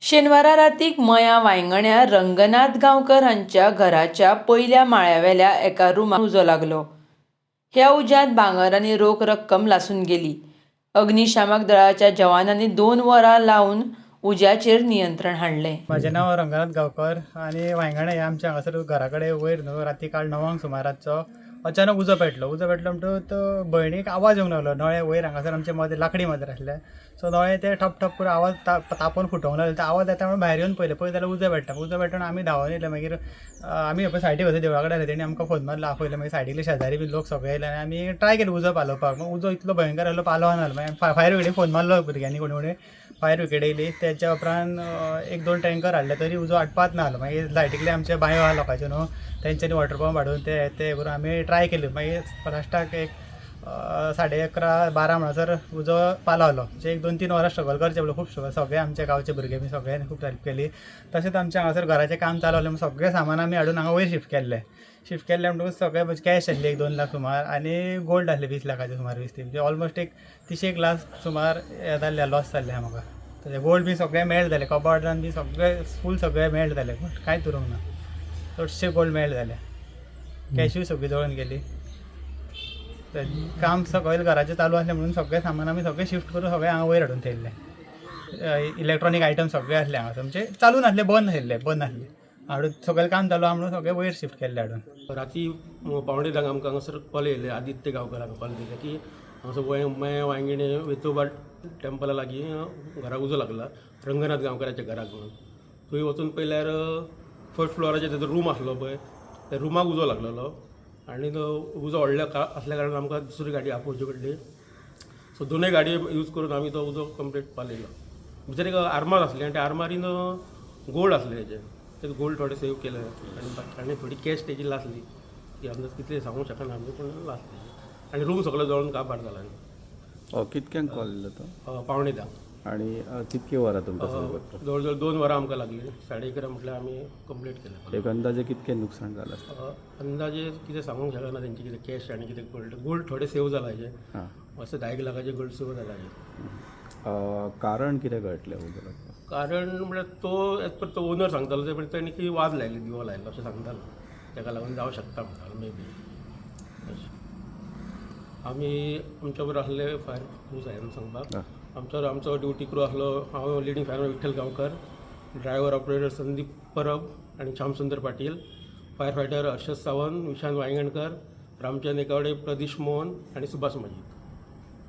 शेनवारा रातीक मया वांयगण्या रंगनाथ गांवकर हांच्या घराच्या पयल्या माळ्यावेल्या एका रुमाक उजो लागलो. ह्या उज्यांत भांगर आनी रोख रक्कम लासून गेली. अग्निशामक दळाच्या जवानांनी 2 वरां लावन उज्याचेर नियंत्रण हाडलें. म्हजें नांव रंगनाथ गांवकर आनी वांयगणे हे आमच्या हांगासर घरा कडेन वयर न्हू राती काळ 9 सुमाराचो अचानक उजो पेटलो म्हणटकूच भयणीक आवाज येवंक लागलो. नळे वयर हांगासर आमचे मदें लाकडी माजर आसले, सो नळे ते ठप ठप करून आवाज तापोवन फुटोंक लागले. ते आवाज येता म्हणून भायर येवन पळय जाल्यार उजो पेट्टा आमी धांवून येयले. मागीर आमी सायडीक वचून देवळा कडेन तेणी आमकां फोन मारलो आपयले. मागीर सायडीकले शेजारी बी लोक सगळे येयले आनी आमी ट्राय केली उजो पालोवपाक. मग उजो इतलो भयंकर आसलो पालोवना जालो. मागीर फायर ब्रिगेडीक फोन मारलो भुरग्यांनी कोणी फायर ब्रिगेड येयली. त्याच्या उपरांत 1-2 टँकर हाडले तरी उजो आटपात ना जालो. मागीर लायटीकले आमचे बांयो आहा लोकांचे न्हू, तेंच्यांनी वॉटर पंप हाडून ते करून आमी ट्राय केली. मागीर लास्टाक एक 11:30-12 म्हणसर उजो पालवलो. म्हणजे 1-2-3 वरां स्ट्रगल करचें पडलें. खूब सगळे आमचे गांवचे भुरगे बी सगळ्यांनी खूब हेल्प केली. तशेंच आमच्या हांगासर घराचें काम चालू आसलें. सगळें सामान आमी हाडून हांगा वयर शिफ्ट केल्लें म्हणटकूच सगळे कॅश आसली 1-2 लाख सुमार आनी गोल्ड आसले 20 लाखाचे सुमार 20 म्हणजे ऑलमोस्ट एक 30 लाख सुमार हे जाल्ले लॉस जाल्ले आहा म्हाका. तशें गोल्ड बी सगळें मेल्ट जालें. कबॉर्डान बी सगळें फूल सगळें मेल्ट जालें. बट कांयच उरूंक ना. चडशें गोल्ड मेल्ट जालें. कॅशूय सगळी जळून गेली. काम सगळें घराचें चालू आसलें म्हणून सगळें सामान आमी सगळें शिफ्ट करून सगळें हांगा वयर हाडून थेयल्लें. इलेक्ट्रॉनीक आयटम सगळे आसले हांगासर, म्हणजे चालू नासले, बंद आसले हाडून सगळें काम चालू आहा म्हणून सगळें वयर शिफ्ट केल्लें हाडून. राती 5:30 आमकां हांगासर कॉल येयले. आदित्य गांवकारान कॉल दिले की हांगासर मया वांयगणे वेतोबा टेंपला लागीं घराक उजो लागला रंगनाथ गांवकाराच्या घराक म्हणून. थंय वचून पळयल्यार फर्स्ट फ्लोराचेर तेजो रूम आसलो पळय, त्या रुमाक उजो लागलेलो आनी तो उजो व्हडल्या असल्या कारणान आमकां दुसरी गाडी आपोवची पडली. सो दोनूय गाडयो यूज करून आमी तो उजो कंप्लीट पालयलो. भितर एक आर्मार आसलें आनी त्या आर्मारीन गोल्ड आसलें हेजें, ते गोल्ड थोडे सेव केले आनी थोडी कॅश तेजी लासली. ती आमकां कितले सांगूंक शकना आमी, पूण लासली. आनी रूम सगळो जळून काबार जाला. कितक्यांक कॉल येयलो तो? 5:30. आणि कितके वरां तुमकां जवळ जवळ 2 वरां आमकां लागली. 11:30 म्हटल्यार आमी कंप्लीट केलें. एक अंदाजे कितके नुकसाण जालां? अंदाजे कितें सांगूंक शकना तेंचे कितें कॅश आनी कितें गोल्ड थोडे सेव जाला हेजे. असं 10 लाखाचे गोल्ड सेव जाला हेजे. कारण कितें घडलें उजो लागपाक? कारण म्हळ्यार तो एज पर तो ओनर सांगतालो ते तेणी की वाज लायली, दिवो लायलो अशें सांगतालो. ताका लागून जावं शकता म्हणटालो मे बी. आमी आमच्या बरोबर आसले फायर सायरन सांगपाक. आमचो ड्युटी क्रू आसलो. हांव leading fireman Vitthal Gaonkar, driver operator Sandeep Parab आनी श्यामसुंदर पाटील, फायर फायटर हर्षद सावंत, विशांत वांयगणकर, रामचंद्र एकावडे, प्रदीश मोहन आनी सुभाष मजीद.